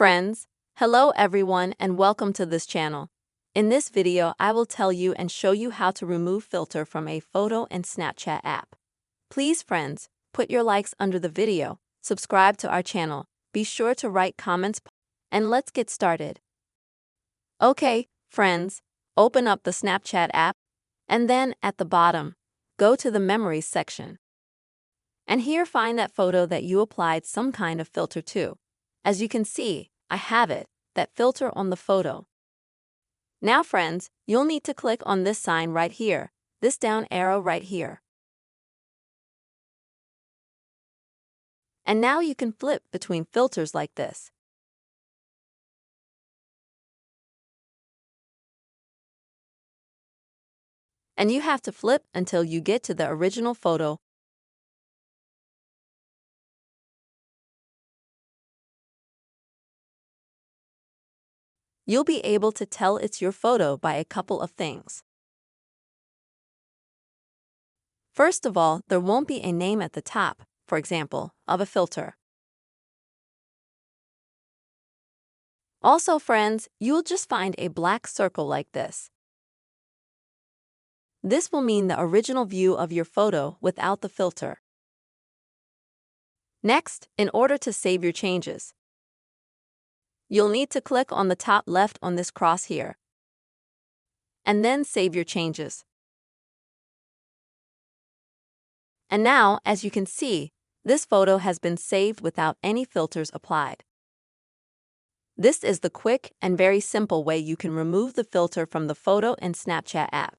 Friends, hello everyone and welcome to this channel. In this video, I will tell you and show you how to remove filter from a photo and Snapchat app. Please friends, put your likes under the video, subscribe to our channel, be sure to write comments, and let's get started. Okay, friends, open up the Snapchat app, and then at the bottom, go to the Memories section. And here find that photo that you applied some kind of filter to. As you can see, I have it, that filter on the photo. Now friends, you'll need to click on this sign right here, this down arrow right here. And now you can flip between filters like this. And you have to flip until you get to the original photo. You'll be able to tell it's your photo by a couple of things. First of all, there won't be a name at the top, for example, of a filter. Also, friends, you'll just find a black circle like this. This will mean the original view of your photo without the filter. Next, in order to save your changes, you'll need to click on the top left on this cross here, and then save your changes. And now, as you can see, this photo has been saved without any filters applied. This is the quick and very simple way you can remove the filter from the photo and Snapchat app.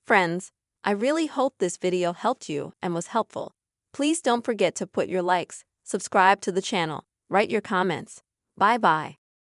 Friends, I really hope this video helped you and was helpful. Please don't forget to put your likes, subscribe to the channel, write your comments. Bye-bye.